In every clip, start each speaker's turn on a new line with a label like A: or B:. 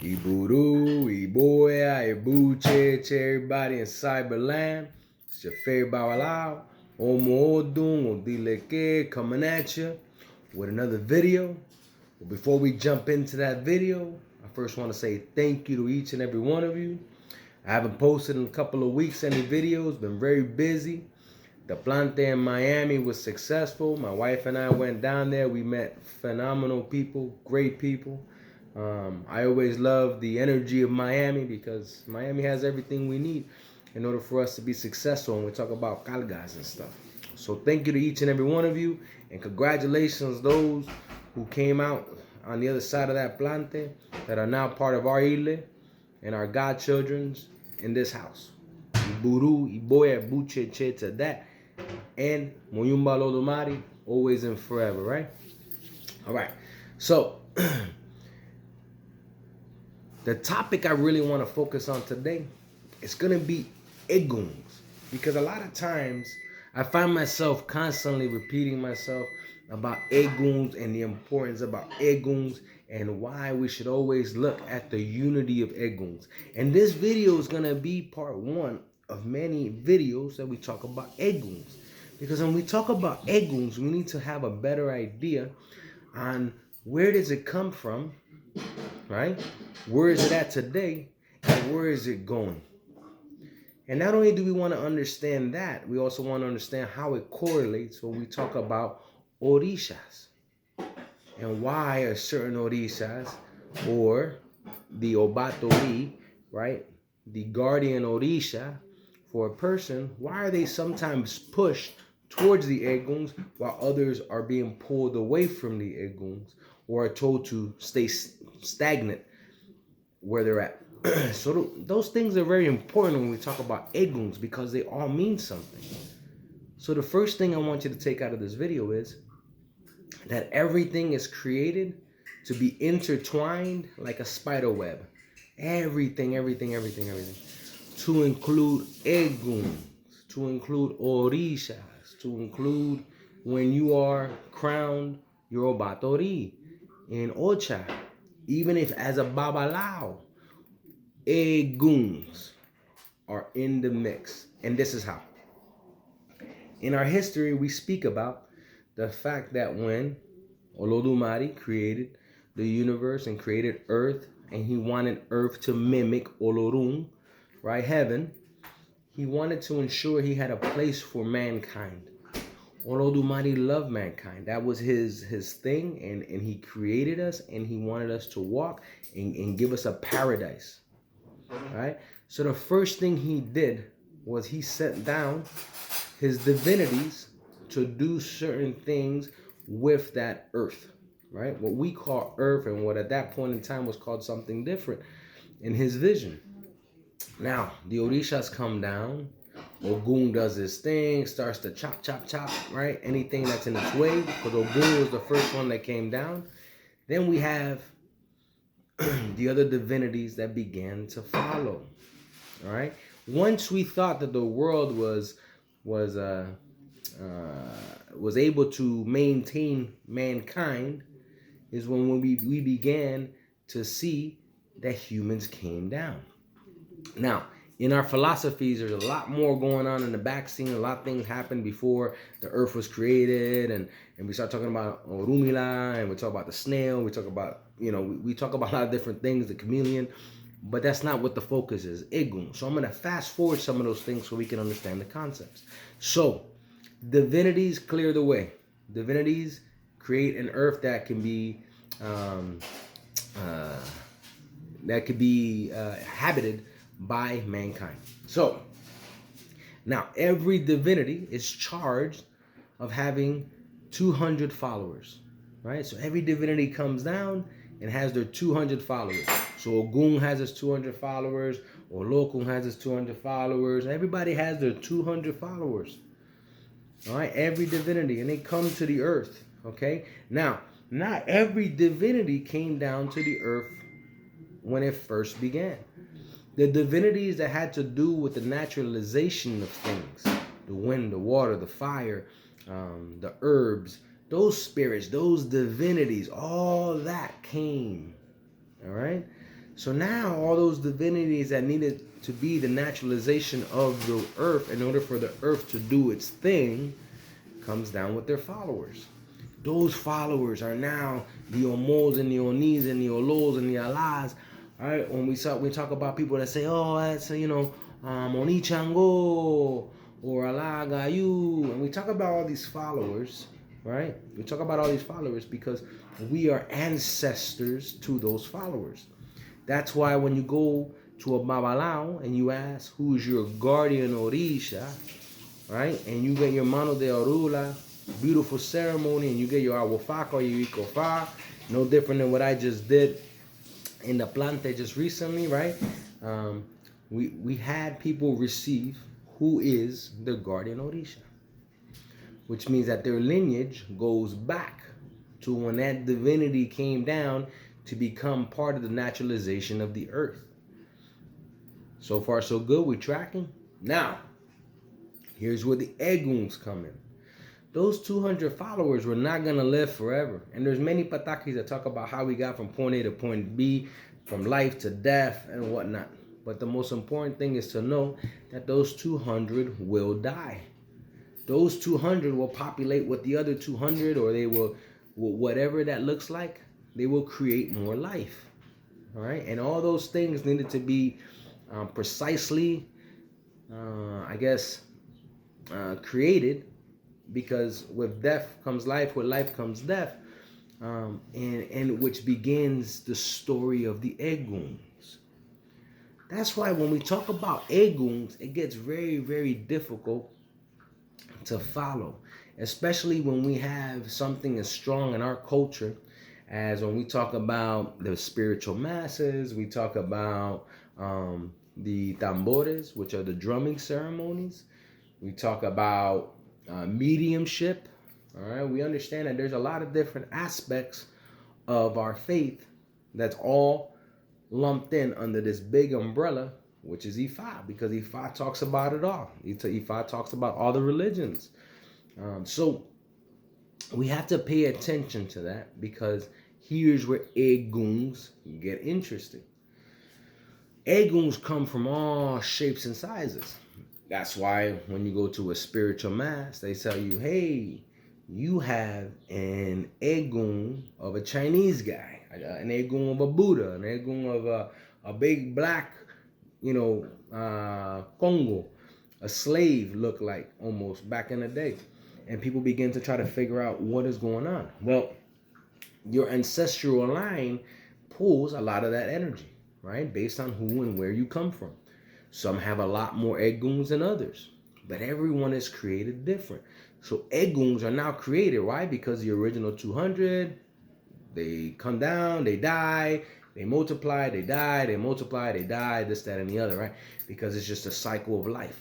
A: Iburu, Iboya, Ibuche, everybody in Cyberland. It's your favorite Bawalao, Omo Odun, Odileke, coming at you with another video. But before we jump into that video, I first want to say thank you to each and every one of you. I haven't posted in a couple of weeks any videos, been very busy. The plante in Miami was successful. My wife and I went down there. We met phenomenal people, great people. I always love the energy of Miami because Miami has everything we need in order for us to be successful when we talk about cargas and stuff. So thank you to each and every one of you, and congratulations those who came out on the other side of that plante that are now part of our isle and our godchildrens in this house. Iburu, Iboya, Buche, Cheta, that, and Moyumba Lodomari, always and forever, right? All right, so the topic I really want to focus on today is going to be Egguns, because a lot of times I find myself constantly repeating myself about Egguns and the importance about Egguns and why we should always look at the unity of Egguns. And this video is going to be part one of many videos that we talk about Egguns. Because when we talk about Egguns, we need to have a better idea on where does it come from, right? Where is it at today, and where is it going? And not only do we want to understand that, we also want to understand how it correlates when we talk about orishas. And why are certain orishas, or the obatori, right? The guardian orisha for a person, why are they sometimes pushed towards the Egguns while others are being pulled away from the Egguns or are told to stay stagnant where they're at? So those things are very important when we talk about Egguns because they all mean something. So the first thing I want you to take out of this video is that everything is created to be intertwined like a spider web. Everything. To include Egguns, to include orishas, to include when you are crowned your obatori in Ocha. Even if as a babalao, Egguns are in the mix. And this is how. In our history, we speak about the fact that when Olodumare created the universe and created Earth, and he wanted Earth to mimic Olorun, right, heaven, he wanted to ensure he had a place for mankind. Olodumare loved mankind. That was his thing, and he created us, and he wanted us to walk and give us a paradise. Right? So the first thing he did was he sent down his divinities to do certain things with that earth, right? What we call earth, and what at that point in time was called something different in his vision. Now, the orishas come down. Ogun does his thing, starts to chop, right? Anything that's in its way, because Ogun was the first one that came down. Then we have the other divinities that began to follow. All right. Once we thought that the world was able to maintain mankind, is when we began to see that humans came down. Now, in our philosophies, there's a lot more going on in the back scene. A lot of things happened before the earth was created, and we start talking about Orumila, and we talk about the snail, we talk about, we talk about a lot of different things, the chameleon, but that's not what the focus is, Eggun. So I'm going to fast forward some of those things so we can understand the concepts. So, divinities clear the way. Divinities create an earth that can be habited by mankind. So now every divinity is charged of having 200 followers, right? So every divinity comes down and has their 200 followers. So Ogun has his 200 followers, Olokun has his 200 followers. Everybody has their 200 followers. All right, every divinity, and they come to the earth. Okay, now not every divinity came down to the earth when it first began. The divinities that had to do with the naturalization of things, the wind, the water, the fire, the herbs, those spirits, those divinities, all that came. All right. So now all those divinities that needed to be the naturalization of the earth in order for the earth to do its thing comes down with their followers. Those followers are now the Omos and the Onis and the Olos and the Allahs. All right, when we talk about people that say, oh, that's Oni Chango or Allah Gayu, and we talk about all these followers, right? We talk about all these followers because we are ancestors to those followers. That's why when you go to a Babalao and you ask who's your guardian Orisha, right? And you get your Mano de Orula, beautiful ceremony, and you get your Awafaka or your Ikofa, no different than what I just did in the Plante just recently, right? We had people receive who is the guardian Orisha, which means that their lineage goes back to when that divinity came down to become part of the naturalization of the earth. So far, so good. We're tracking. Now, here's where the Egguns come in. Those 200 followers were not going to live forever. And there's many patakis that talk about how we got from point A to point B, from life to death and whatnot. But the most important thing is to know that those 200 will die. Those 200 will populate with the other 200, or they will whatever that looks like, they will create more life. All right. And all those things needed to be precisely, created, because with death comes life, with life comes death, and which begins the story of the Egguns. That's why when we talk about Egguns, it gets very, very difficult to follow, especially when we have something as strong in our culture as when we talk about the spiritual masses, we talk about the tambores, which are the drumming ceremonies. We talk about mediumship. All right, we understand that there's a lot of different aspects of our faith that's all lumped in under this big umbrella, which is Ifa, because Ifa talks about it all. Ifa talks about all the religions. So we have to pay attention to that, because here's where Egguns get interesting. Egguns come from all shapes and sizes. That's why when you go to a spiritual mass, they tell you, hey, you have an Eggun of a Chinese guy, an Eggun of a Buddha, an Eggun of a big black, Congo, a slave look like almost back in the day. And people begin to try to figure out what is going on. Well, your ancestral line pulls a lot of that energy, right? Based on who and where you come from. Some have a lot more Egguns than others, but everyone is created different. So Egguns are now created, why? Because the original 200, they come down, they die, they multiply, they die, they multiply, they die, this, that, and the other, right? Because it's just a cycle of life.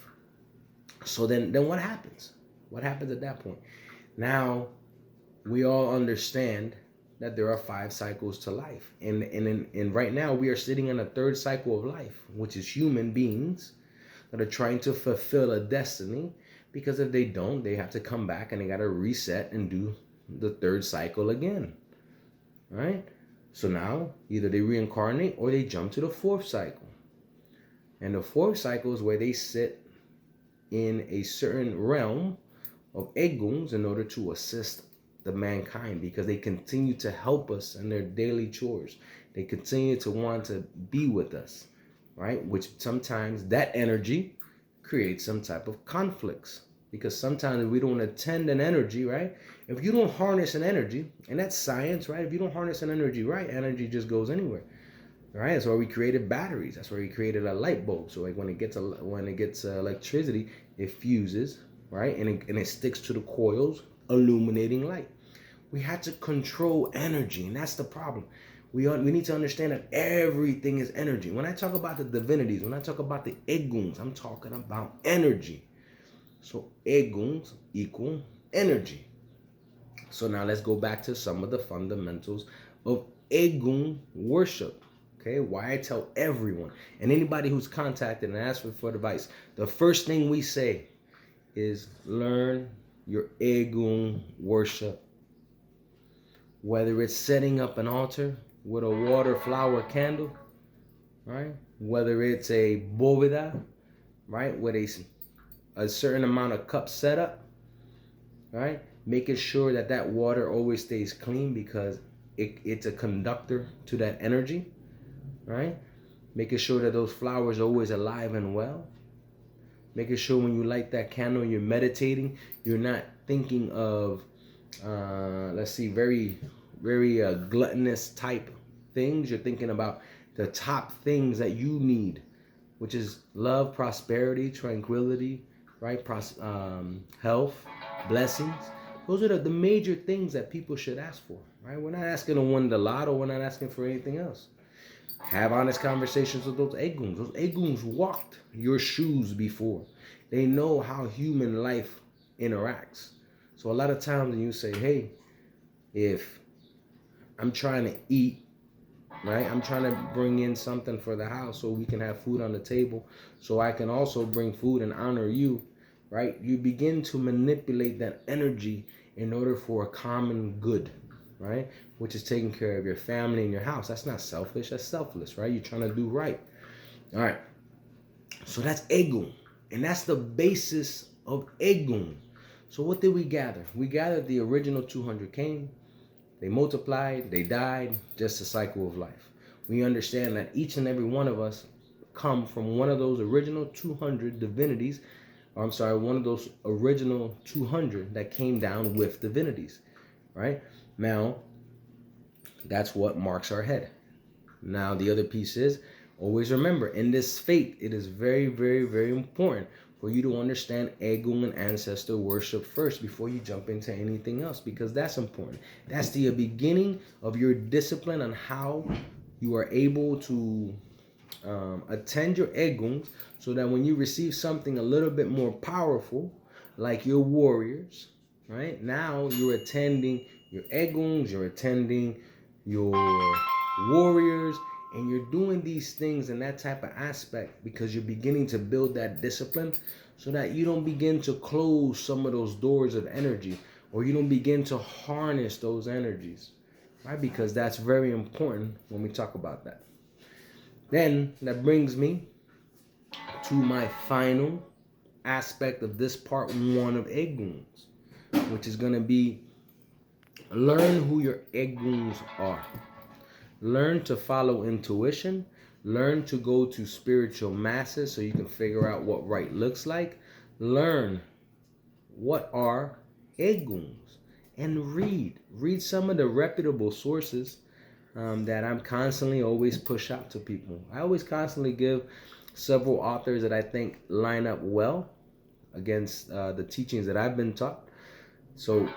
A: So then what happens? What happens at that point? Now, we all understand that there are 5 cycles to life. And right now, we are sitting in a 3rd cycle of life, which is human beings that are trying to fulfill a destiny, because if they don't, they have to come back and they got to reset and do the 3rd cycle again, right? So now, either they reincarnate or they jump to the 4th cycle. And the 4th cycle is where they sit in a certain realm of Egguns in order to assist the mankind, because they continue to help us in their daily chores. They continue to want to be with us, right? Which sometimes that energy creates some type of conflicts, because sometimes we don't attend an energy, right? If you don't harness an energy, and that's science, right? If you don't harness an energy right, energy just goes anywhere, right? That's why we created batteries. That's why we created a light bulb. So like when it gets electricity, it fuses, right? And it sticks to the coils, illuminating light. We had to control energy, and that's the problem. We need to understand that everything is energy. When I talk about the divinities, when I talk about the Egguns, I'm talking about energy. So Egguns equal energy. So now let's go back to some of the fundamentals of Eggun worship. Okay, why I tell everyone and anybody who's contacted and asked for advice, the first thing we say is learn your Eggun worship. Whether it's setting up an altar with a water flower candle, right? Whether it's a boveda, right, with a certain amount of cups set up, right? Making sure that that water always stays clean because it's a conductor to that energy, right? Making sure that those flowers are always alive and well. Making sure when you light that candle, you're meditating, you're not thinking of, let's see, very gluttonous type things. You're thinking about the top things that you need, which is love, prosperity, tranquility, right? Health, blessings. Those are the major things that people should ask for, right? We're not asking to win the lotto. We're not asking for anything else. Have honest conversations with those Egguns. Those Egguns walked your shoes before. They know how human life interacts. So a lot of times when you say, hey, if I'm trying to eat, right? I'm trying to bring in something for the house so we can have food on the table, so I can also bring food and honor you, right? You begin to manipulate that energy in order for a common good, right? Which is taking care of your family and your house. That's not selfish, that's selfless, right? You're trying to do right. All right. So that's Eggun. And that's the basis of Eggun. So what did we gather? We gathered the original 200 came, they multiplied, they died, just a cycle of life. We understand that each and every one of us come from one of those original 200 divinities, or I'm sorry, one of those original 200 that came down with divinities, right? Now, that's what marks our head. Now, the other piece is, always remember, in this fate, it is very, very, very important for you to understand Eggun and ancestor worship first before you jump into anything else, because that's important. That's the beginning of your discipline on how you are able to attend your Egguns, so that when you receive something a little bit more powerful, like your warriors, right? Now you're attending your Egguns, you're attending your warriors, and you're doing these things in that type of aspect because you're beginning to build that discipline, so that you don't begin to close some of those doors of energy, or you don't begin to harness those energies, right? Because that's very important when we talk about that. Then that brings me to my final aspect of this part one of Egguns, which is going to be learn who your Egguns are. Learn to follow intuition. Learn to go to spiritual masses so you can figure out what right looks like. Learn what are Egguns, and read some of the reputable sources that I'm constantly always push out to people. I always constantly give several authors that I think line up well against the teachings that I've been taught. So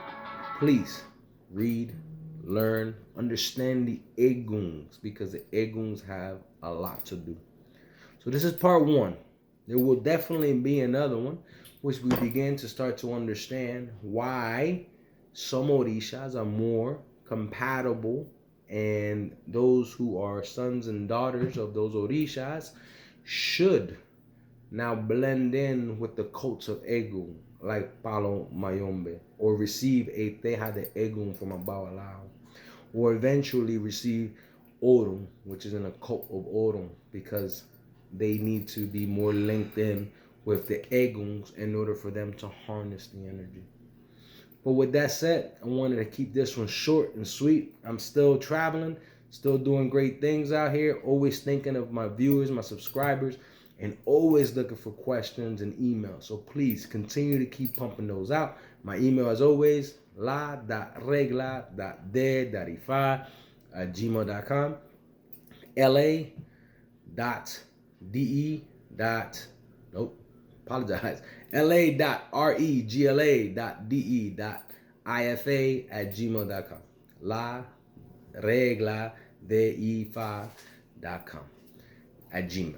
A: please read, learn, understand the Egguns, because the Egguns have a lot to do. So this is part one. There will definitely be another one, which we begin to start to understand why some Orishas are more compatible, and those who are sons and daughters of those Orishas should now blend in with the cults of Eggun, like Palo Mayombe, or receive a Teja de Eggun from a Babalao, or eventually receive Orun, which is in a cult of Orun, because they need to be more linked in with the Egguns in order for them to harness the energy. But with that said, I wanted to keep this one short and sweet. I'm still traveling, still doing great things out here, always thinking of my viewers, my subscribers, and always looking for questions and emails. So please continue to keep pumping those out. My email, as always, la.regla.de.ifa@gmail.com, la.regla.de.ifa@gmail.com. La regla de ifa.com at Gmail.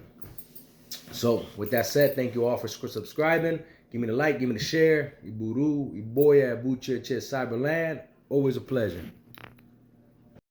A: So with that said, thank you all for subscribing. Give me the like, give me the share. Iburu, Iboya, Buche, Cyberland. Always a pleasure.